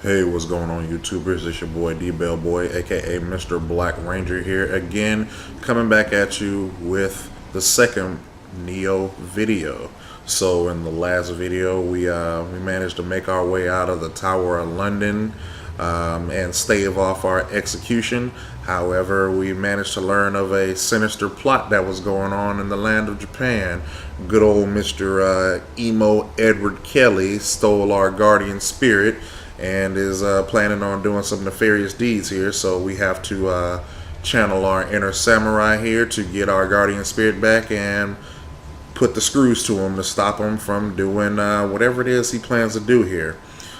Hey, what's going on, YouTubers? It's your boy D-Bell Boy, aka Mr. Black Ranger here again, coming back at you with the second Neo video. So in the last video, we managed to make our way out of the Tower of London and stave off our execution. However, we managed to learn of a sinister plot that was going on in the land of Japan. Good old Mr. Emo Edward Kelly stole our guardian spirit and is planning on doing some nefarious deeds here. So we have to channel our inner samurai here to get our guardian spirit back and put the screws to him to stop him from doing whatever it is he plans to do here.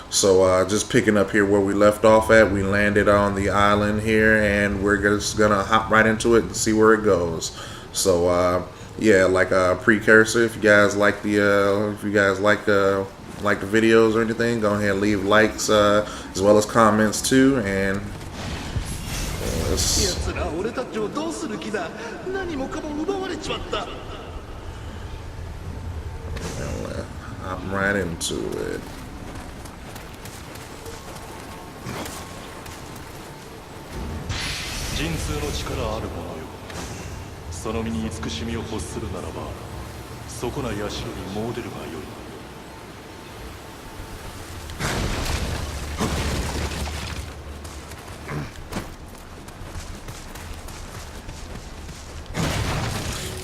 So just picking up here where we left off at, we landed on the island here, and we're just gonna hop right into it and see where it goes. So yeah, like a precursor, if you guys like the like the videos or anything, go ahead and leave likes as well as comments too, and let's hop right into it.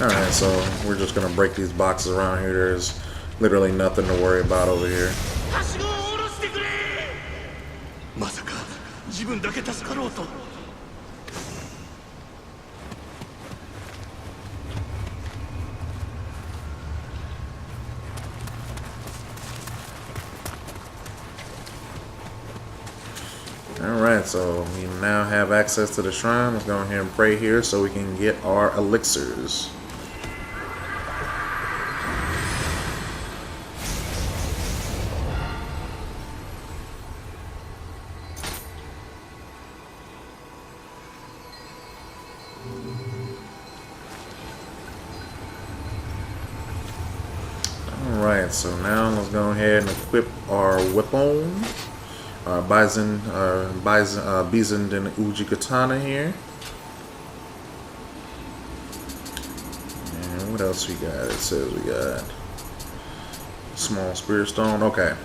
Alright, so we're just gonna break these boxes around here. There's literally nothing to worry about over here. Alright, so we now have access to the shrine. Let's go ahead and pray here so we can get our elixirs. Alright, so now let's go ahead and equip our weapon. Bison and Uji Katana here. And what else we got? It says we got small spirit stone. Okay.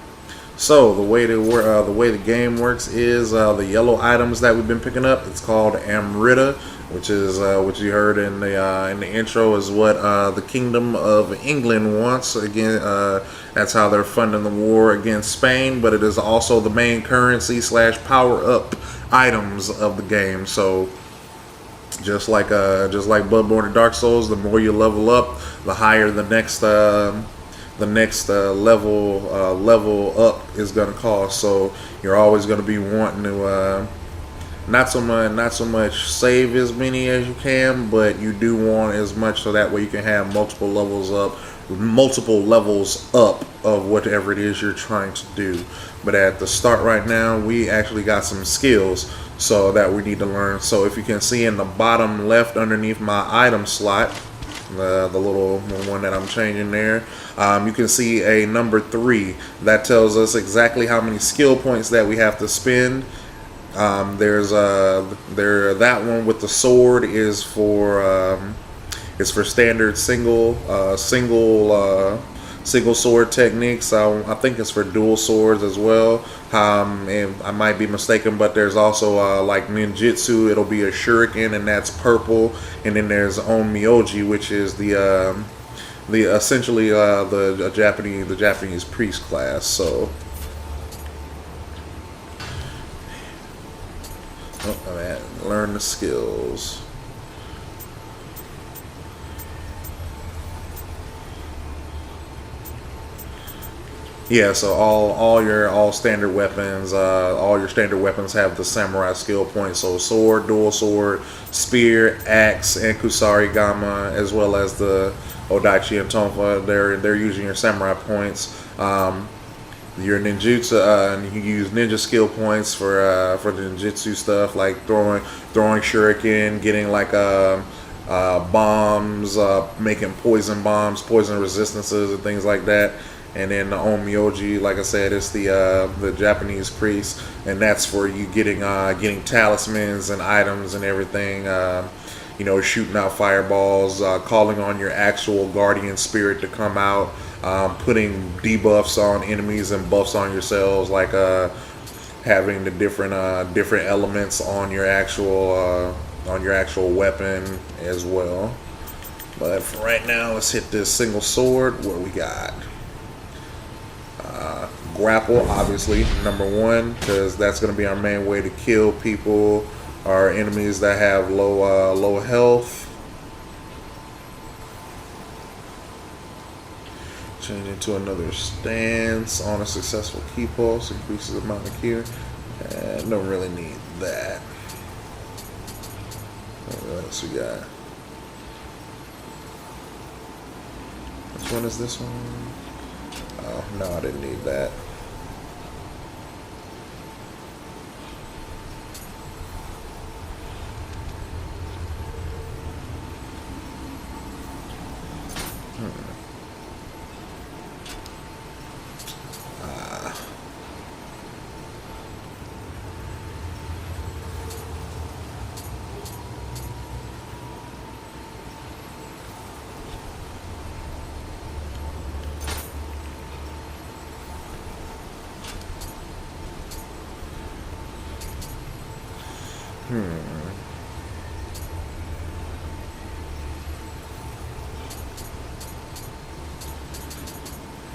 So the way the game works is the yellow items that we've been picking up. It's called Amrita, which is what you heard in the intro, is what the Kingdom of England wants. Again, that's how they're funding the war against Spain. But it is also the main currency / power up items of the game. So just like Bloodborne and Dark Souls, the more you level up, the higher the next level up is going to cost. So you're always going to be wanting to not so much save as many as you can, but you do want as much so that way you can have multiple levels up of whatever it is you're trying to do. But at the start right now, we actually got some skills so that we need to learn. So if you can see in the bottom left underneath my item slot, the little one that I'm changing there, you can see a number 3 that tells us exactly how many skill points that we have to spend. That one with the sword is for standard single sword techniques. I think it's for dual swords as well. And I might be mistaken, but there's also like ninjutsu. It'll be a shuriken, and that's purple. And then there's onmyoji, which is the essentially the Japanese priest class. So. Learn the skills. Yeah, so all your standard weapons have the samurai skill points. So sword, dual sword, spear, axe, and kusarigama, as well as the odachi and tonfa. They're using your samurai points. Your ninjutsu, you use ninja skill points for the ninjutsu stuff, like throwing shuriken, getting like bombs, making poison bombs, poison resistances, and things like that. And then the Onmyoji, like I said, it's the Japanese priest, and that's for you getting talismans and items and everything. You know, shooting out fireballs, calling on your actual guardian spirit to come out, putting debuffs on enemies and buffs on yourselves, like having the different elements on your actual weapon as well. But for right now, let's hit this single sword. What we got? Grapple, obviously, number one, because that's going to be our main way to kill people, our enemies that have low health. Change into another stance on a successful key pulse, increases the amount of Q. Don't really need that. What else we got? Which one is this one? Oh, no, I didn't need that.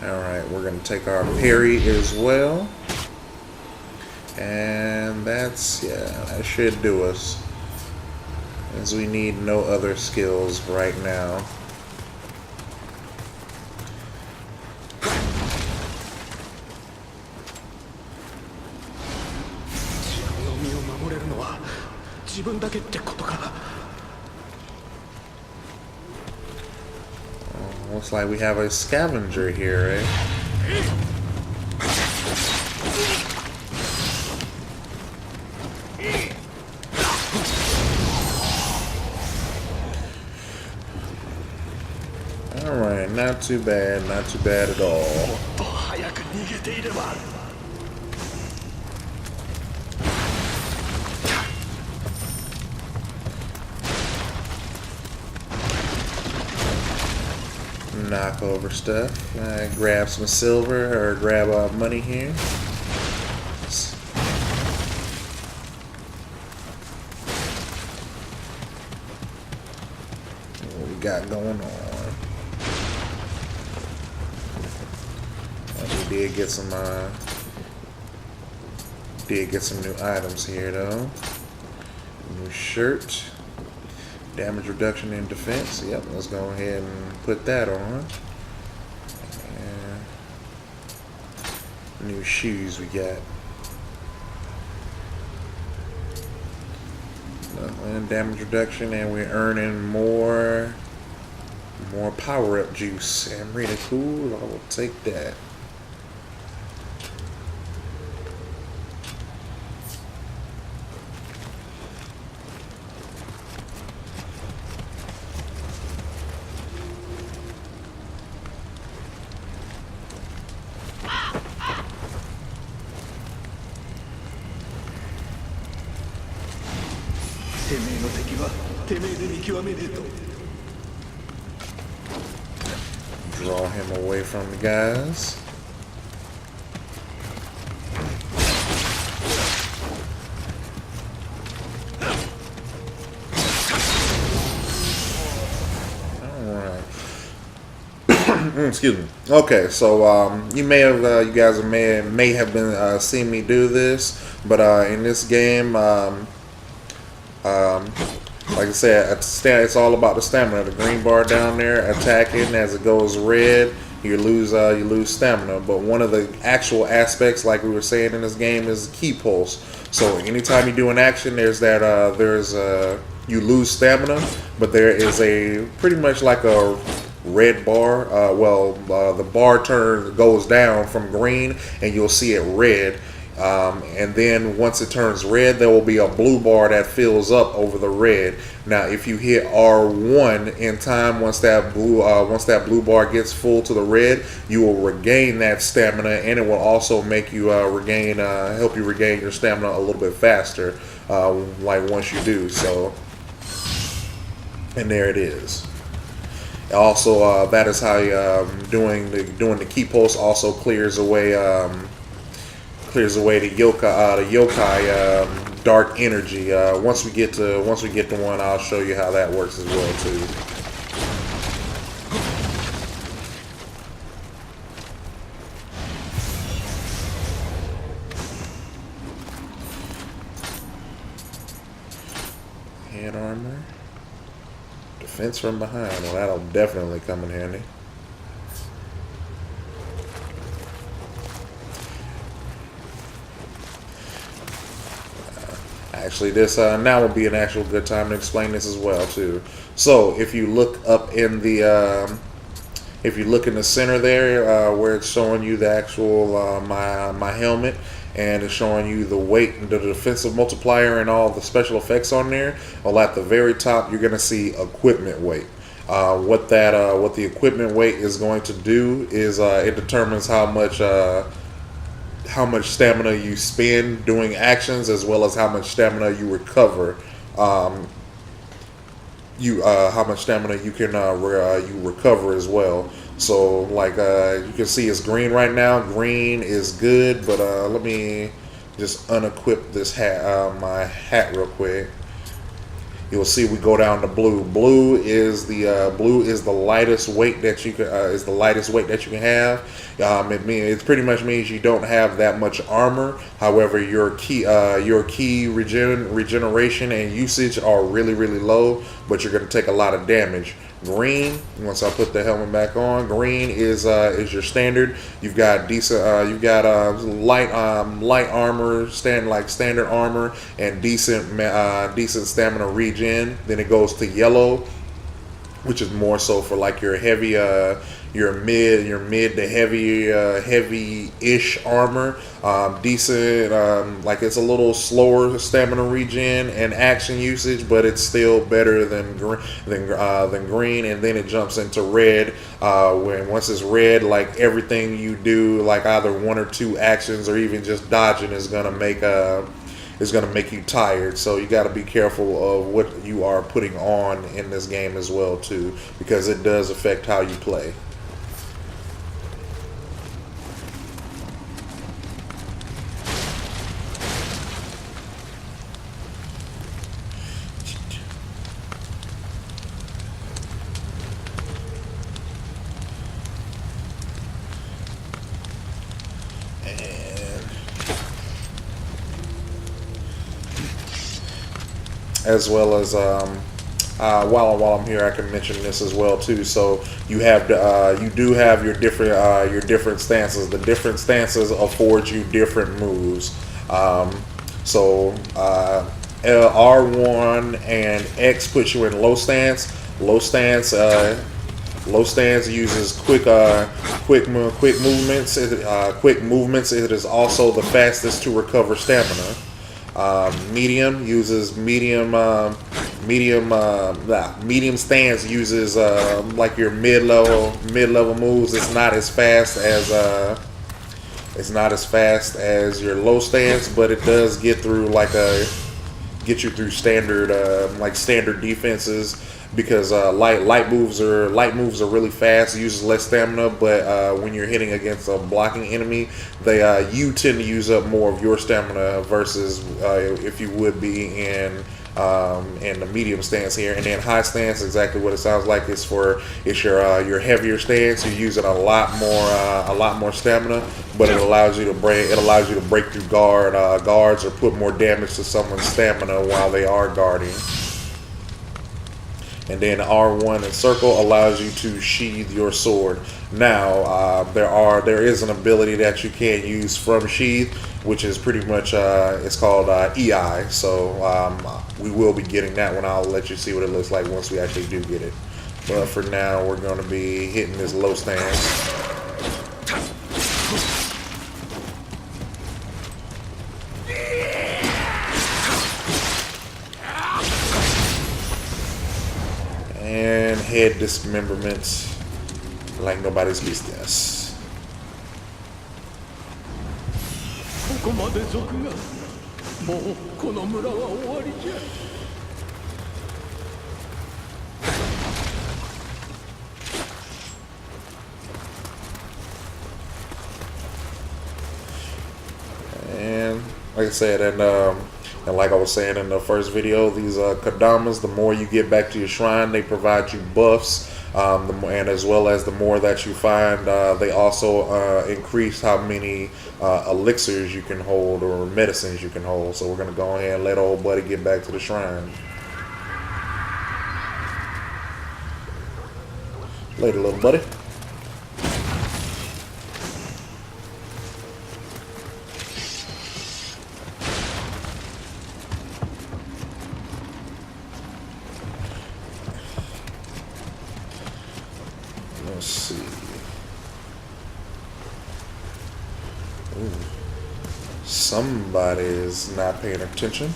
Alright, we're going to take our parry as well. And that's, yeah, that should do us. As we need no other skills right now. Looks like we have a scavenger here, eh? Alright, not too bad at all. Knock over stuff. Grab some silver or grab money here. What we got going on? We did get some new items here though. New shirt. Damage reduction and defense. Yep, let's go ahead and put that on. And new shoes we got. And damage reduction, and we're earning more power-up juice. And really cool. I will take that. Draw him away from the guys. Alright. Excuse me. Okay, so you guys may have been seeing me do this, but in this game, like I said, it's all about the stamina. The green bar down there, attacking as it goes red, you lose stamina. But one of the actual aspects, like we were saying in this game, is key pulse. So anytime you do an action, you lose stamina, but there is a pretty much like a red bar. The bar goes down from green, and you'll see it red. And then once it turns red, there will be a blue bar that fills up over the red. Now, if you hit R1 in time, once that blue bar gets full to the red, you will regain that stamina, and it will also make you help you regain your stamina a little bit faster, like once you do so. And there it is. Also, that is how doing the key post also clears away the yokai dark energy. Once we get to one, I'll show you how that works as well too. Hand armor, defense from behind. Well, that'll definitely come in handy. Actually, this now would be an actual good time to explain this as well too. So, if you look up in the center there, where it's showing you the actual my helmet, and it's showing you the weight, the defensive multiplier, and all the special effects on there. Well, at the very top, you're gonna see equipment weight. What the equipment weight is going to do is it determines how much stamina you spend doing actions, as well as how much stamina you recover. How much stamina you can you recover as well. So, like you can see, it's green right now. Green is good, but let me just unequip this hat, my hat, real quick. You'll see we go down to blue. Blue is the lightest weight that you can have. It pretty much means you don't have that much armor. However, your key regeneration and usage are really low, but you're going to take a lot of damage. Green, once I put the helmet back on, green is your standard. You've got decent, light armor, standard armor, and decent stamina regen. Then it goes to yellow, which is more so for like your heavy, your mid to heavy-ish armor. Decent, like it's a little slower stamina regen and action usage, but it's still better than green. And then it jumps into red. Once it's red, like everything you do, like either one or two actions or even just dodging, is gonna make you tired. So you got to be careful of what you are putting on in this game as well too, because it does affect how you play. As well as while I'm here, I can mention this as well too. So you do have your different stances. The different stances afford you different moves. R1 and X puts you in low stance. Low stance uses quick movements. It is also the fastest to recover stamina. Medium uses medium stance uses like your mid level moves. It's not as fast as your low stance, but it does get you through standard defenses, because light moves are really fast, uses less stamina, but when you're hitting against a blocking enemy, you tend to use up more of your stamina versus if you would be in the medium stance here. And then high stance, exactly what it sounds like. It's your heavier stance. You're using a lot more stamina, but it allows you to break through guards or put more damage to someone's stamina while they are guarding. And then R1 and circle allows you to sheath your sword. Now there is an ability that you can use from sheath, which is pretty much it's called EI. So we will be getting that one. I'll let you see what it looks like once we actually do get it. But for now, we're going to be hitting this low stance. head dismemberments like nobody's business. And like I said, and like I was saying in the first video, these Kodamas, the more you get back to your shrine, they provide you buffs, and as well as the more that you find, they also increase how many elixirs you can hold or medicines you can hold. So we're going to go ahead and let old buddy get back to the shrine. Later, little buddy. Let's see. Ooh. Somebody is not paying attention.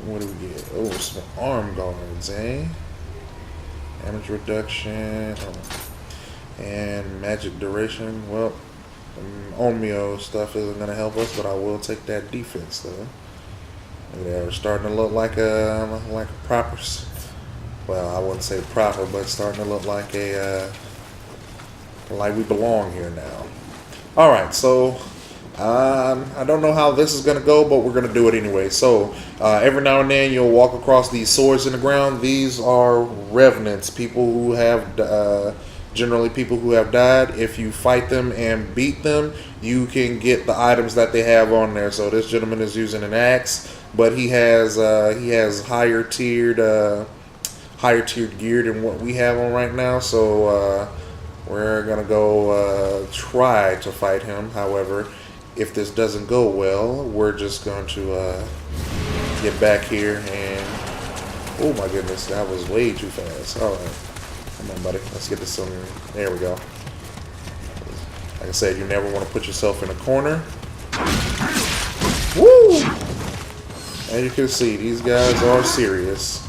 What do we get? Oh, some arm guards, eh? Damage reduction. Oh. And magic duration. Well, Omeo stuff isn't going to help us, but I will take that defense, though. Yeah, we're starting to look like a proper... Well, I wouldn't say proper, but it's starting to look like like we belong here now. Alright, so... I don't know how this is going to go, but we're going to do it anyway. So, every now and then you'll walk across these swords in the ground. These are Revenants, people who have, generally people who have died. If you fight them and beat them, you can get the items that they have on there. So this gentleman is using an axe, but he has higher tiered gear than what we have on right now. So, we're going to go try to fight him. However, if this doesn't go well, we're just going to get back here and... Oh my goodness, that was way too fast. Alright, come on buddy, let's get this on. There we go. Like I said, you never want to put yourself in a corner. Woo! As you can see, these guys are serious.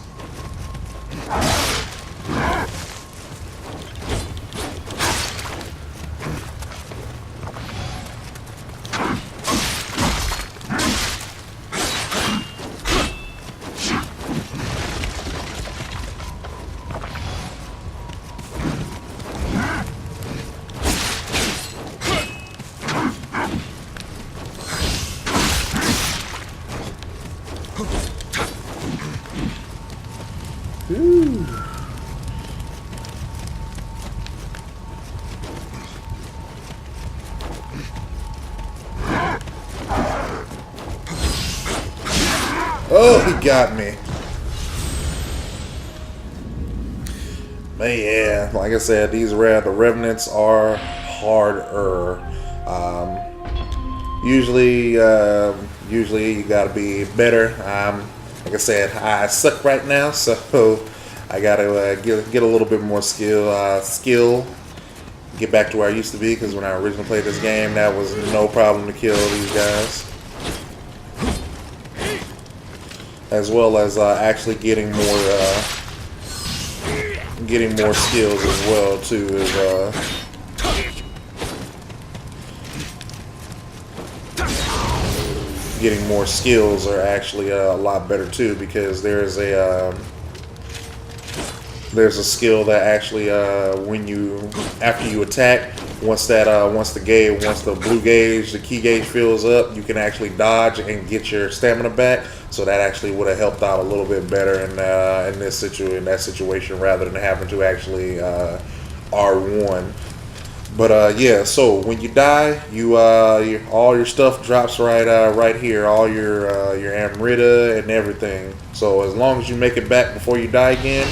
Ooh. Oh, he got me. But yeah, like I said, the Revenants are harder. Usually you gotta be better. Like I said, I suck right now, so I gotta get a little bit more skill, get back to where I used to be. Because when I originally played this game, that was no problem to kill these guys, as well as actually getting more skills as well too. Getting more skills are actually a lot better too, because there's a skill that actually after you attack, once the blue gauge, the key gauge fills up, you can actually dodge and get your stamina back. So that actually would have helped out a little bit better in that situation, rather than having to actually R1. But yeah, so when you die, all your stuff drops right here, all your Amrita and everything. So as long as you make it back before you die again,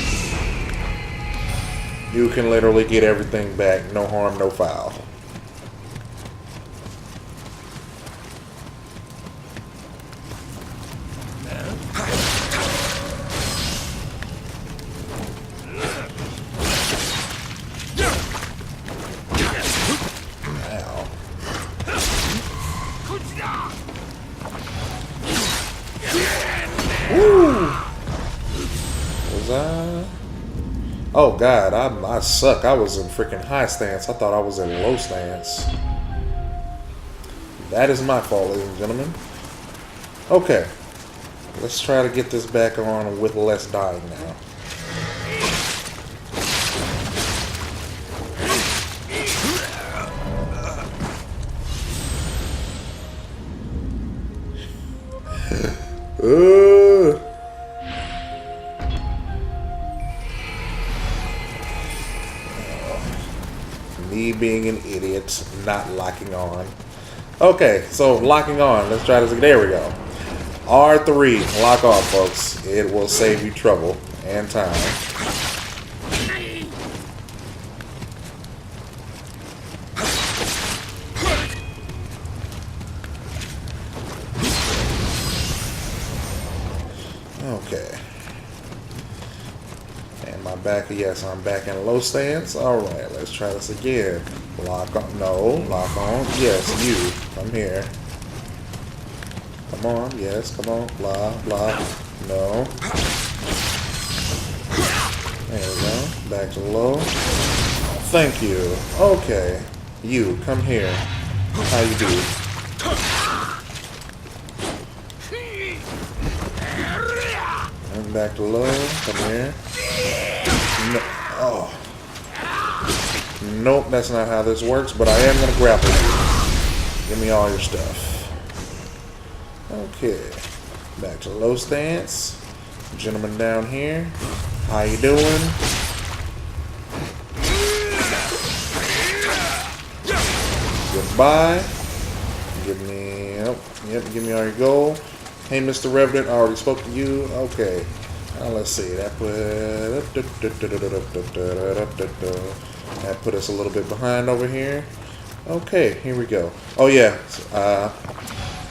you can literally get everything back, no harm, no foul. Oh God, I suck. I was in freaking high stance. I thought I was in low stance. That is my fault, ladies and gentlemen. Okay. Let's try to get this back on with less dying now. Me being an idiot, not locking on. Okay, so locking on. Let's try this again. There we go. R3, lock on, folks. It will save you trouble and time. Okay. And my back, yes, I'm back in low stance. Alright, let's try this again. Lock on, no, lock on. Yes, you, come here. Come on, yes, come on. Blah, blah. No. There we go. Back to low. Thank you. Okay. You, come here. How you do? And back to low. Come here. No. Oh. Nope, that's not how this works, but I am going to grapple you. Give me all your stuff. Okay, back to low stance. Gentleman down here, how you doing? Goodbye. Give me, yep, give me all your gold. Hey, Mr. Revenant, I already spoke to you. Okay, now let's see. That put us a little bit behind over here. Okay, here we go. Oh yeah.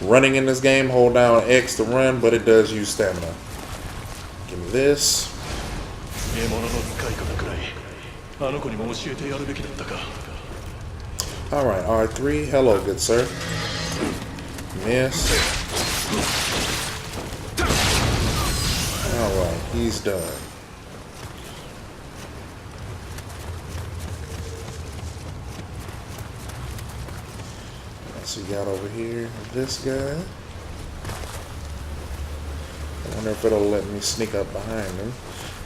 Running in this game, hold down X to run, but it does use stamina. Give me this. Alright, R3. Hello, good sir. Miss. Alright, he's done. So we got over here this guy. I wonder if it'll let me sneak up behind him.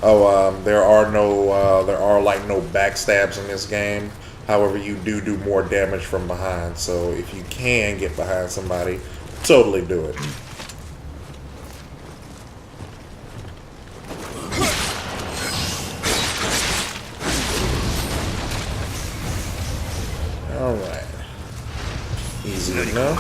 Oh, there are like no backstabs in this game. However, you do more damage from behind. So if you can get behind somebody, totally do it. All right. Easy enough.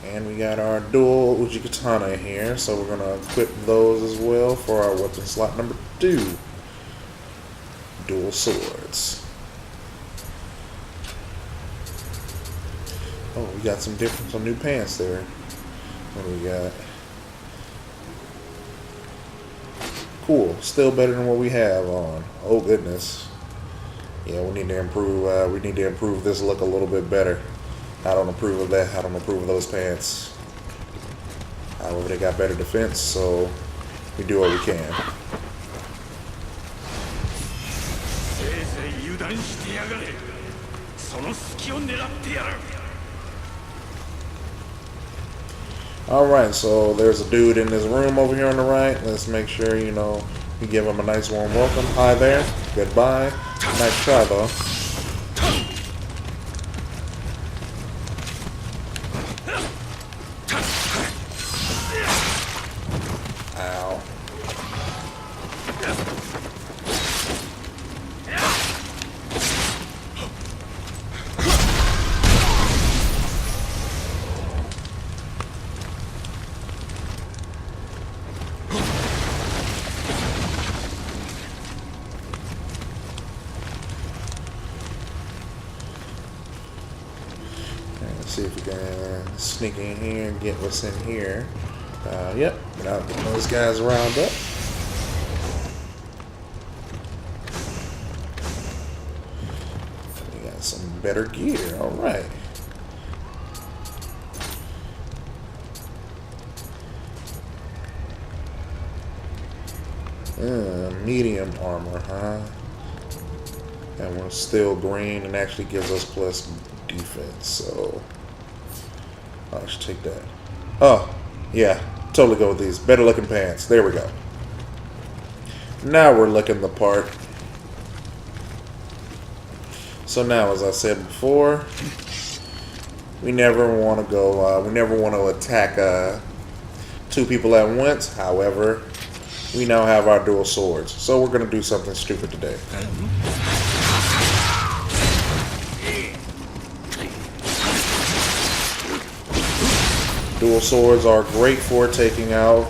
And we got our dual Uchi Katana here, so we're gonna equip those as well for our weapon slot number 2. Dual swords. Oh, we got some new pants there. What do we got? Cool. Still better than what we have on. Oh goodness. Yeah, we need to improve. We need to improve this look a little bit better. I don't approve of that. I don't approve of those pants. However, they got better defense, so we do what we can. Alright, so there's a dude in this room over here on the right. Let's make sure, you know, we give him a nice warm welcome. Hi there. Goodbye. Nice try, though. Ow. Let's see if we can sneak in here and get what's in here. Yep, without getting those guys riled up. We got some better gear, alright. Medium armor, huh? And we're still green and actually gives us plus defense, so I should take that. Oh, yeah, totally go with these. Better looking pants. There we go. Now we're looking the part. So now, as I said before, we never want to go, we never want to attack two people at once. However, we now have our dual swords. So we're going to do something stupid today. Dual swords are great for taking out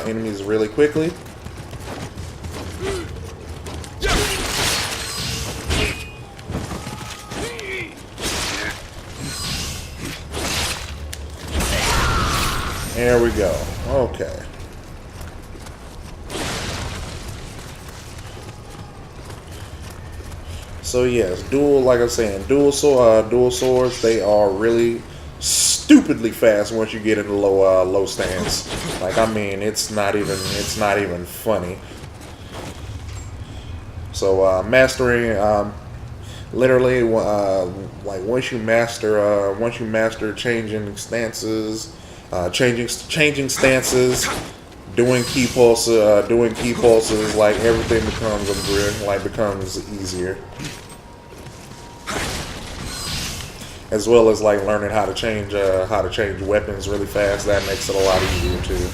enemies really quickly. There we go. Okay. So yes, like I'm saying, dual swords, they are really stupidly fast once you get into low stance. Like, I mean, it's not even funny. So mastering, literally, like once you master changing stances, changing stances, doing key pulses, like everything becomes easier. As well as like learning how to change weapons really fast. That makes it a lot easier too.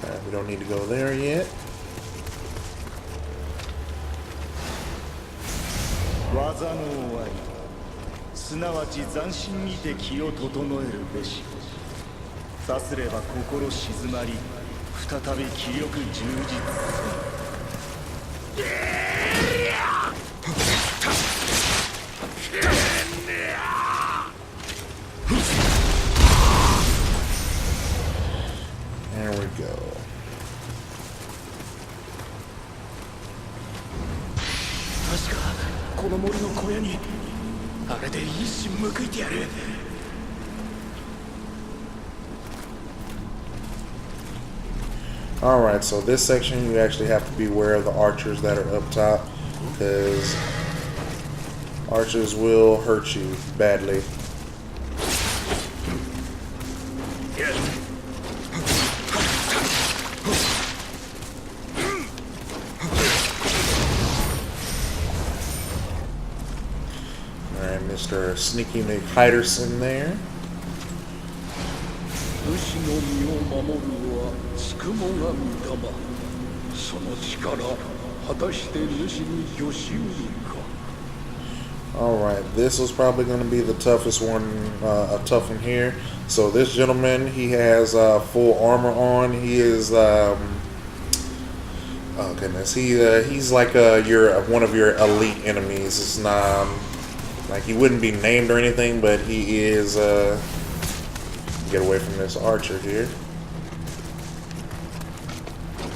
Alright, we don't need to go there yet. There we go. Alright, so this section you actually have to be aware of the archers that are up top, because archers will hurt you badly. Alright, Mr. Sneaky McHiderson there. Alright, this is probably going to be the toughest one, a tough one here. So this gentleman, he has full armor on. He is, oh goodness, he's like one of your elite enemies. It's not like he wouldn't be named or anything, but he is. Get away from this archer here.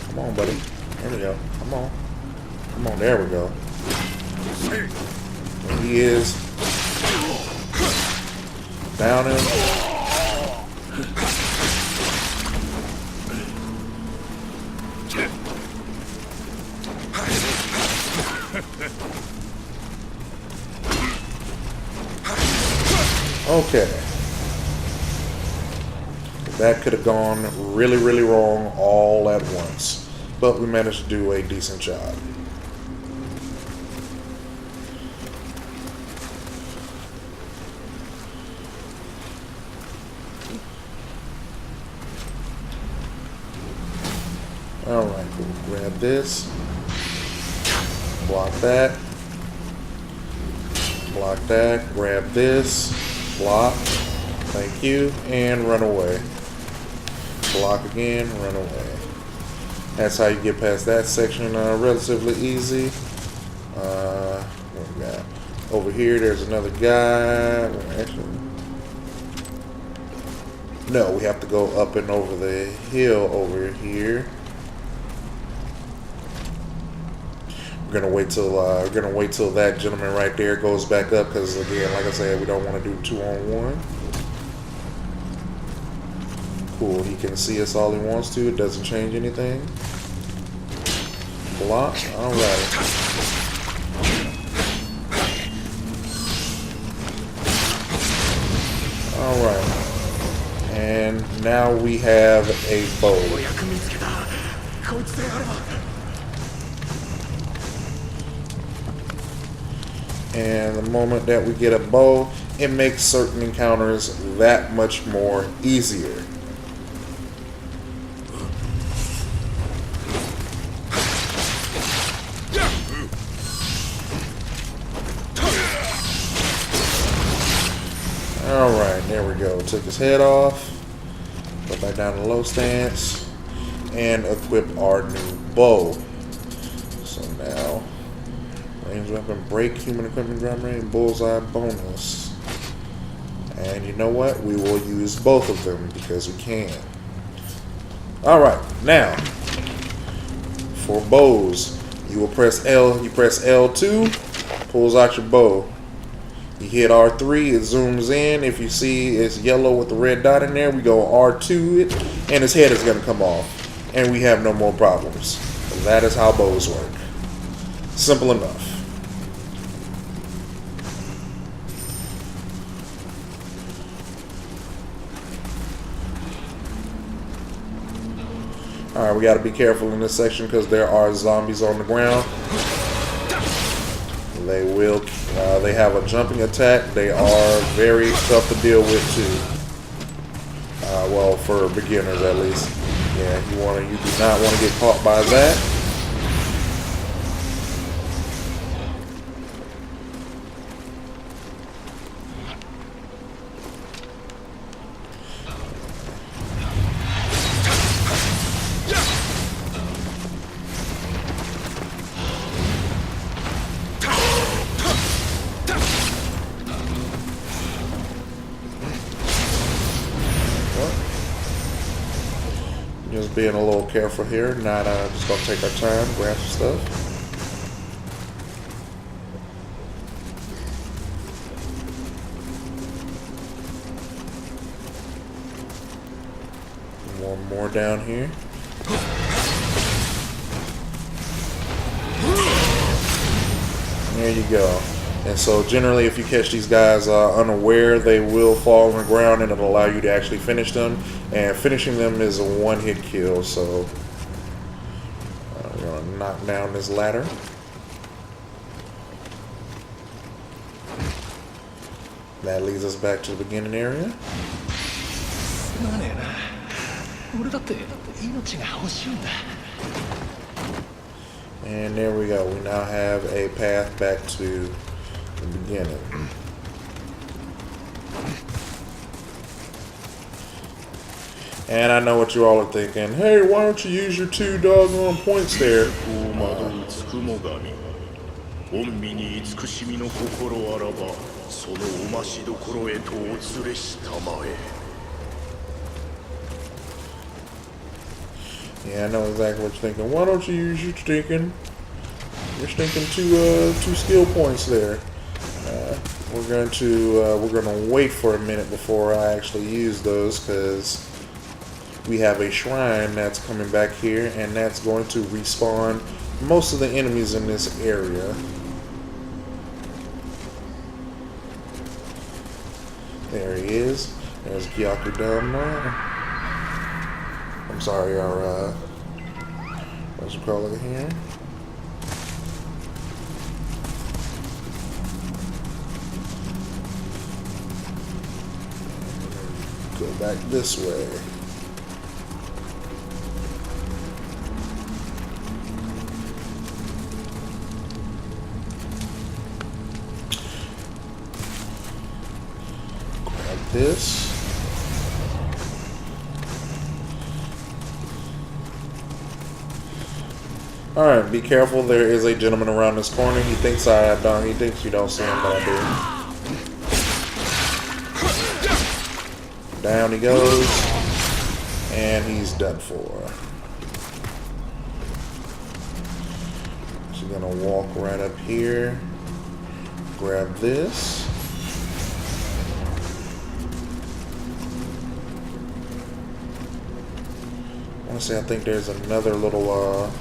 Come on, buddy. There we go. Come on. Come on. There we go. And he is down him. Okay. That could have gone really, really wrong all at once. But we managed to do a decent job. Alright, we'll grab this. Block that. Block that. Grab this. Block. Thank you. And run away. Block again, run away. That's how you get past that section relatively easy. What we got? Over here, there's another guy. Actually, no, we have to go up and over the hill over here. we're gonna wait till that gentleman right there goes back up, because again, like I said, we don't want to do 2-on-1. Cool, he can see us all he wants to. It doesn't change anything. Block. All right. All right. And now we have a bow. And the moment that we get a bow, it makes certain encounters that much more easier. Alright, there we go. Took his head off. Go back down to low stance. And equip our new bow. So now, range weapon, break, human equipment, drum range, bullseye bonus. And you know what? We will use both of them because we can. Alright, now, for bows, you will press L, you press L2, pulls out your bow. You hit R3, it zooms in. If you see it's yellow with the red dot in there, we go R2 it, and his head is going to come off. And we have no more problems. That is how bows work. Simple enough. Alright, we got to be careful in this section because there are zombies on the ground. They have a jumping attack. They are very tough to deal with too. Well, for beginners at least. Yeah, you do not want to get caught by that. Just being a little careful here, not just gonna take our time, grab some stuff. One more down here. There you go. And so generally if you catch these guys unaware, they will fall on the ground and it'll allow you to actually finish them. And finishing them is a one-hit kill, so we're going to knock down this ladder. That leads us back to the beginning area. And there we go. We now have a path back to the beginning. And I know what you all are thinking. Hey, why don't you use your 2 doggone points there? Yeah, I know exactly what you're thinking. Why don't you use your stinking 2 skill points there? We're gonna wait for a minute before I actually use those, because we have a shrine that's coming back here, and that's going to respawn most of the enemies in this area. There he is. There's Gyakudama. I'm sorry, our what's it called over here? Go back this way. Grab this. Alright, be careful. There is a gentleman around this corner. He thinks he thinks you don't see him, but I do. Down he goes. And he's done for. So we're gonna walk right up here, grab this. I want to say I think there's another little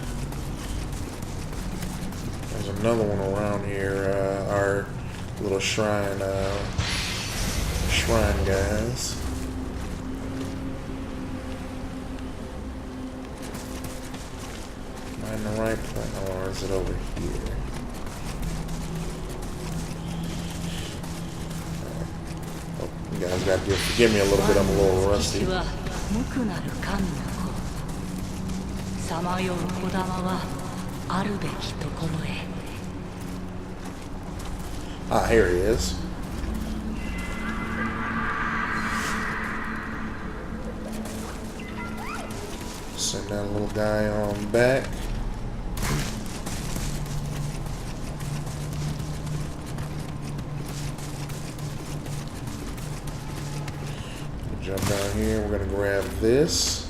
there's another one around here. Our little shrine guys. Am I in the right place, or is it over here? Oh, you guys got to forgive me a little bit. I'm a little rusty. Ah, here he is. Send that little guy on back. Jump down here. We're gonna grab this.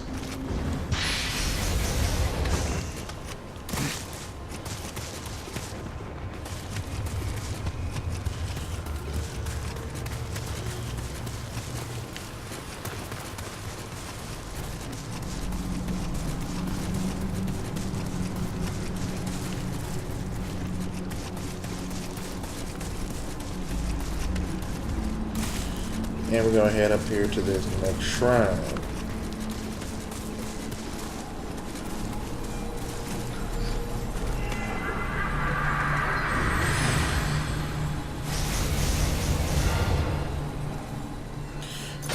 And we're going to head up here to this next shrine.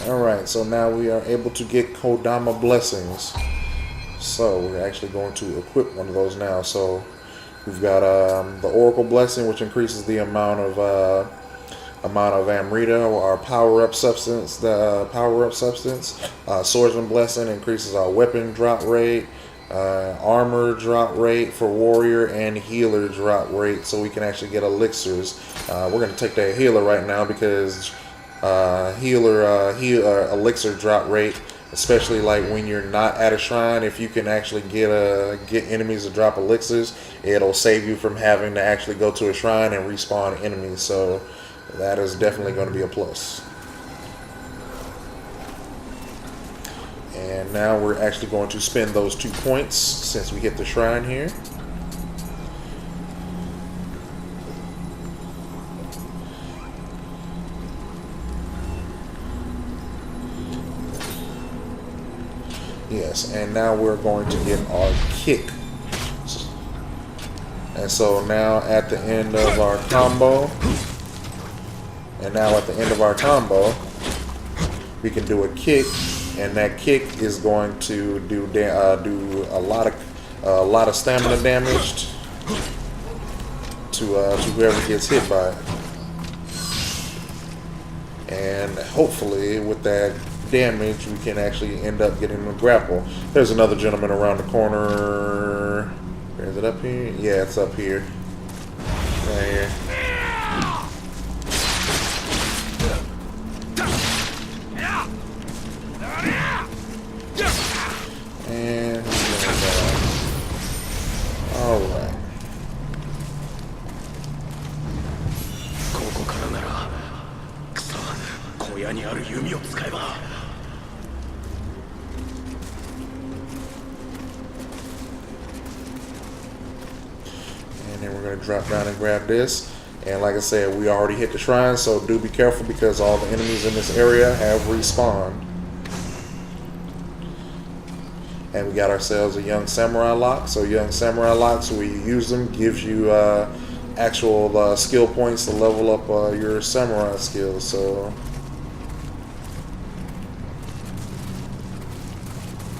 Alright, so now we are able to get Kodama Blessings. So we're actually going to equip one of those now. So we've got the Oracle Blessing, which increases the amount of Amrita, or our power-up substance. Swordsman Blessing increases our weapon drop rate, armor drop rate for warrior, and healer drop rate, so we can actually get elixirs. We're going to take that healer right now because elixir drop rate, especially like when you're not at a shrine, if you can actually get enemies to drop elixirs, it'll save you from having to actually go to a shrine and respawn enemies. So that is definitely going to be a plus. And now we're actually going to spend those 2 points since we hit the shrine here. Yes, and now we're going to get our kick. And so now at the end of our combo, we can do a kick, and that kick is going to do a lot of stamina damage to whoever gets hit by it. And hopefully with that damage we can actually end up getting a grapple. There's another gentleman around the corner. Is it up here? Yeah, it's up here. Right here. And alright. And then we're going to drop down and grab this. And like I said, we already hit the shrine, so do be careful because all the enemies in this area have respawned. And we got ourselves a young samurai lock. So young samurai locks, when you use them, gives you actual skill points to level up your samurai skills. So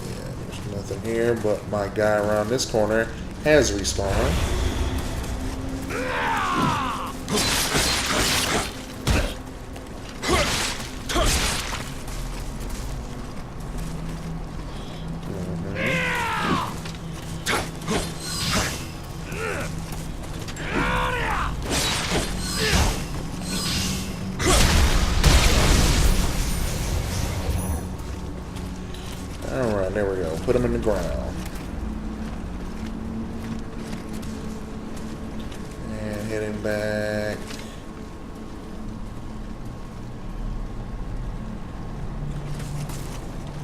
yeah, there's nothing here, but my guy around this corner has respawned. Alright, there we go. Put him in the ground. heading back.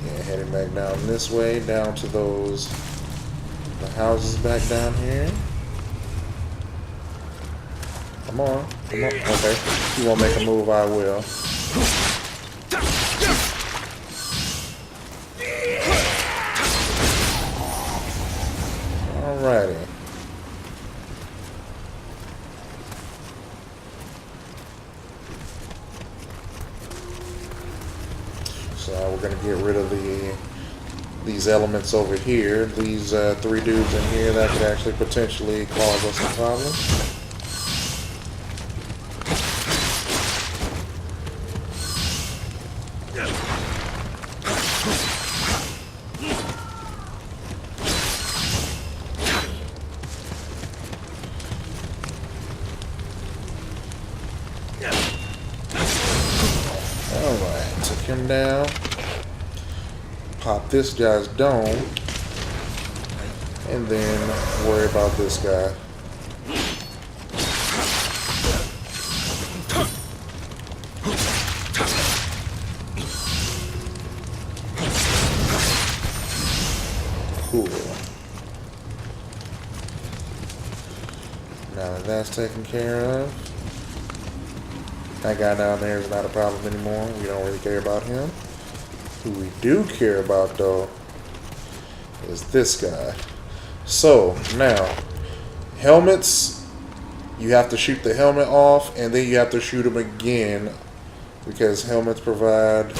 Yeah, heading back down this way, down to the houses back down here. Come on, come on. Okay, if you want to make a move, I will. Alrighty. So we're gonna get rid of these elements over here. These 3 dudes in here that could actually potentially cause us a problem. Alright, took him down. Pop this guy's dome. And then worry about this guy. Cool. Now that that's taken care of. That guy down there is not a problem anymore. We don't really care about him. Who we do care about, though, is this guy. So, now, helmets, you have to shoot the helmet off, and then you have to shoot him again, because helmets provide...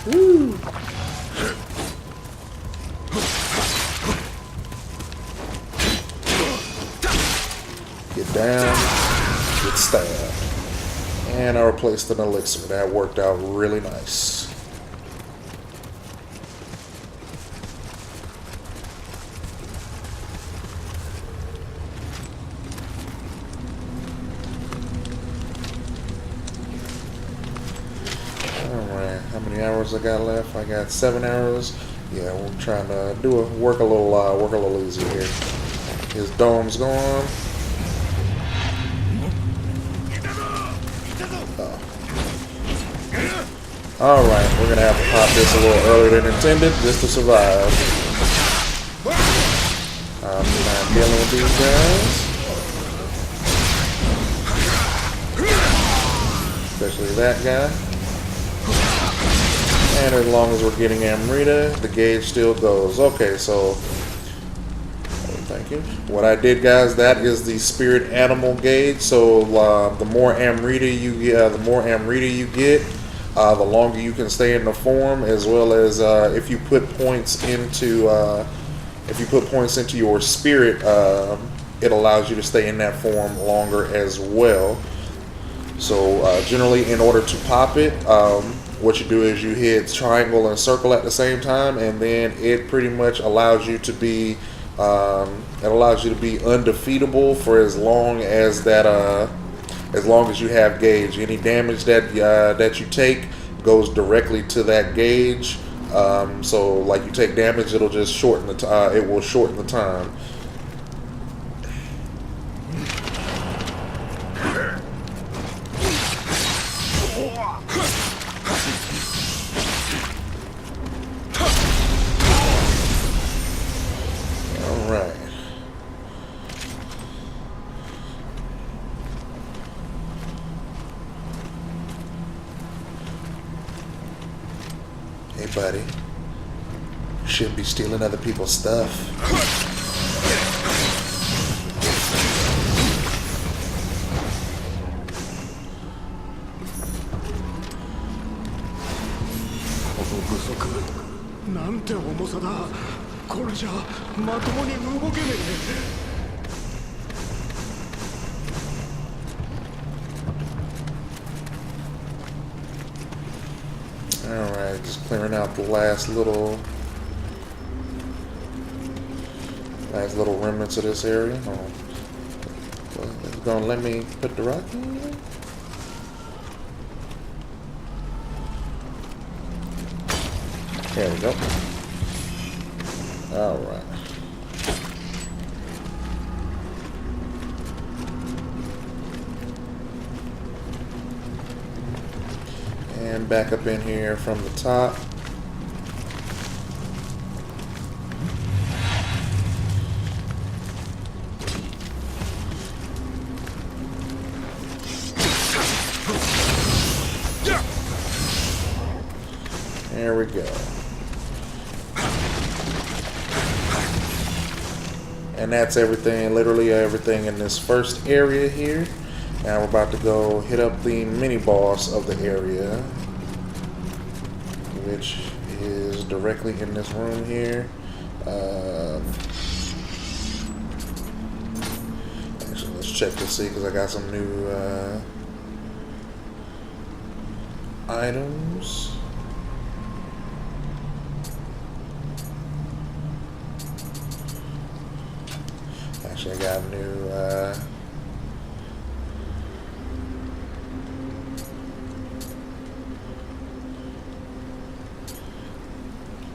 Woo. Get down, get stabbed. And I replaced an elixir. That worked out really nice. Alright, how many hours I got left? I got 7 hours. Yeah, we're trying to work a little easier here. His dome's gone. Alright, we're gonna have to pop this a little earlier than intended just to survive. I'm not dealing with these guys. Especially that guy. And as long as we're getting Amrita, the gauge still goes. Okay, so thank you. What I did, guys, that is the spirit animal gauge. So the more Amrita you get, the longer you can stay in the form, as well as if you put points into your spirit, it allows you to stay in that form longer as well. So generally, in order to pop it, what you do is you hit triangle and circle at the same time, and then it pretty much allows you to be undefeatable for as long as you have gauge. Any damage that you take goes directly to that gauge. So like you take damage, it'll just shorten it will shorten the time. Hey, buddy. You shouldn't be stealing other people's stuff. なんて重さだ。これじゃまともに動けねえ。Alright, just clearing out the last little remnants of this area. Oh. It's gonna let me put the rock in? There we go. Alright. And back up in here from the top. There we go. And that's everything, literally everything in this first area here. Now we're about to go hit up the mini-boss of the area, which is directly in this room here. Actually, let's check to see, because I got some new items. Actually, I got new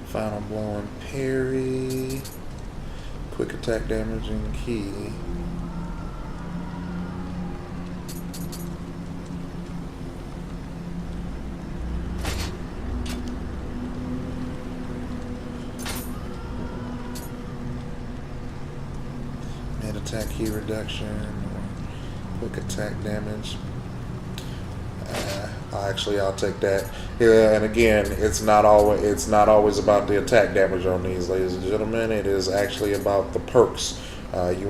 final blow and parry, quick attack damage and key. Attack key reduction, quick attack damage. I'll take that. Yeah, and again, it's not always about the attack damage on these, ladies and gentlemen. It is actually about the perks. You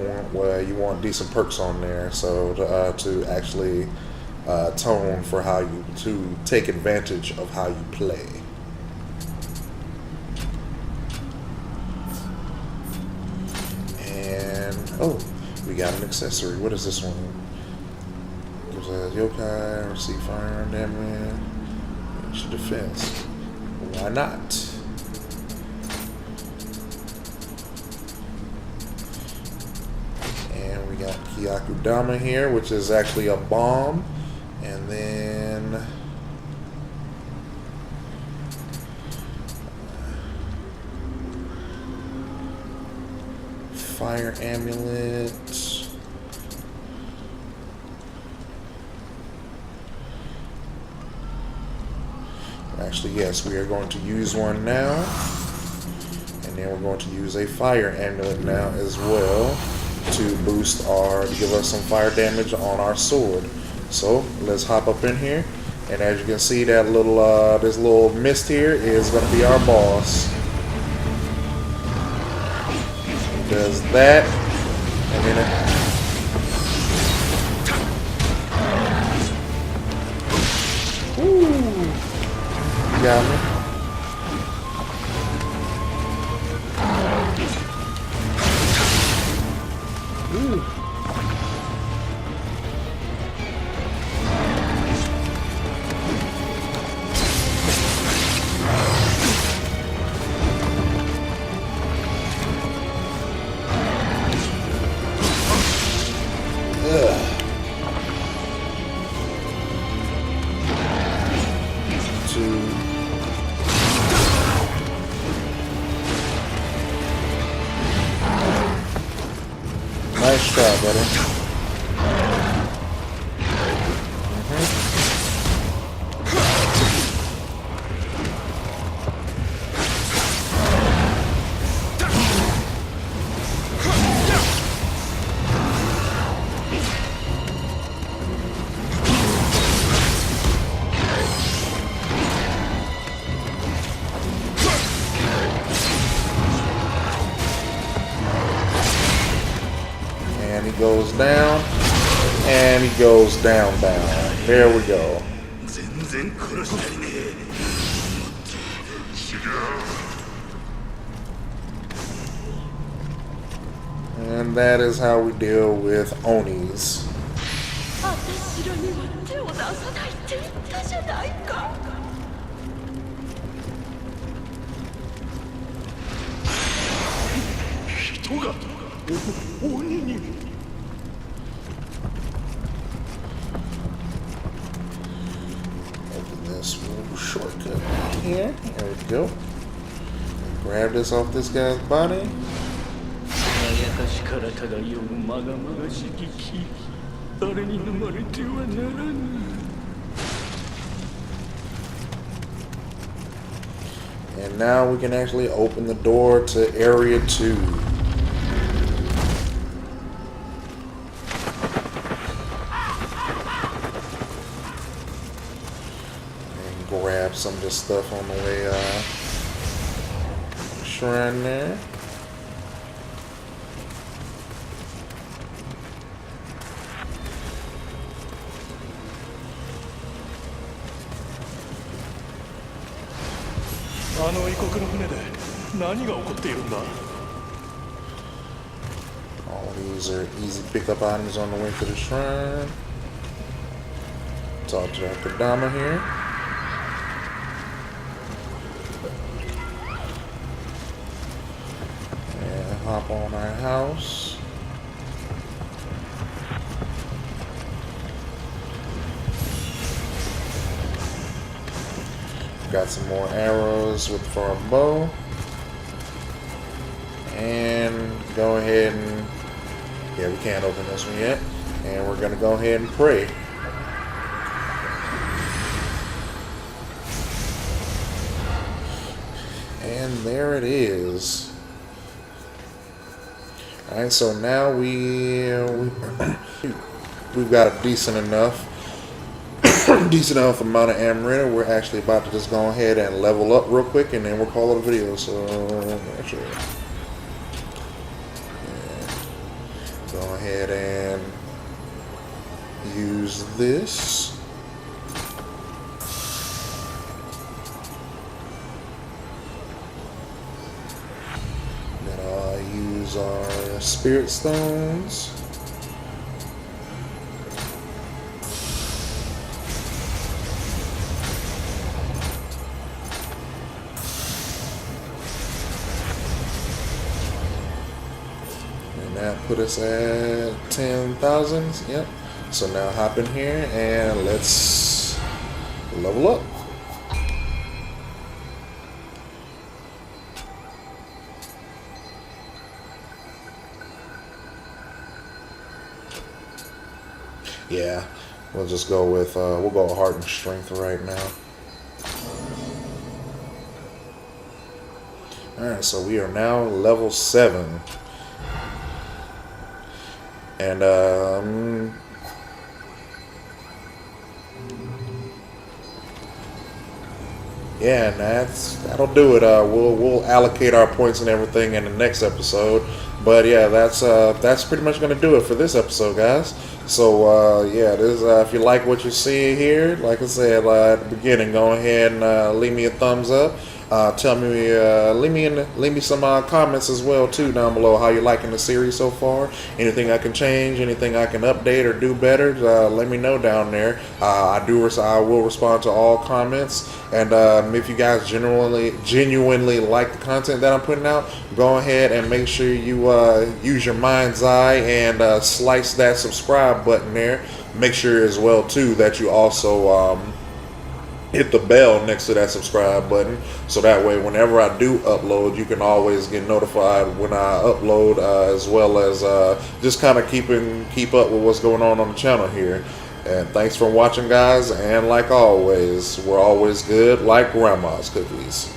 want decent perks on there, so to actually tone for how to take advantage of how you play. Oh, we got an accessory. What is this one? Gives us yokai, receive firearm damage, extra defense. Why not? And we got Kodama here, which is actually a bomb. And then fire amulet. Actually, yes, we are going to use one now. And then we're going to use a fire amulet now as well to give us some fire damage on our sword. So let's hop up in here. And as you can see, that this little mist here is going to be our boss. Does that, and then got me. Ooh. Nice try, buddy. Goes down, and he goes down. There we go. And that is how we deal with Onis. 私らには手を出さないって言ったじゃないか。人が鬼に。 Open this little shortcut here. There we go. Grab this off this guy's body. やかしから漂うまがまがしき気、誰に飲まれてはならぬ。 And now we can actually open the door to Area 2. And grab some of this stuff on the way shrine there. All these are easy pickup items on the way to the shrine. Talk to our Kodama here. And hop on our house. Got some more arrows for our bow. And go ahead and, yeah, we can't open this one yet. And we're going to go ahead and pray. And there it is. Alright, so now we've got a decent enough amount of Amaretto. We're actually about to just go ahead and level up real quick, and then we'll call it a video. So actually, go ahead and use this. Then I'll use our spirit stones. That put us at 10,000. Yep. So now hop in here and let's level up. Yeah, we'll just go with we'll go heart and strength right now. All right, so we are now level 7. And yeah, and that'll do it. We'll allocate our points and everything in the next episode. But yeah, that's pretty much gonna do it for this episode, guys. So yeah, this if you like what you see here, like I said at the beginning, go ahead and leave me a thumbs up. Tell me, leave me some comments as well too down below how you're liking the series so far. Anything I can change, anything I can update or do better, let me know down there. I will respond to all comments, and if you guys genuinely like the content that I'm putting out, go ahead and make sure you use your mind's eye and slice that subscribe button there. Make sure as well too that you also hit the bell next to that subscribe button, so that way whenever I do upload, you can always get notified when I upload, as well as just kind of keep up with what's going on the channel here. And thanks for watching, guys, and like always, we're always good like grandma's cookies.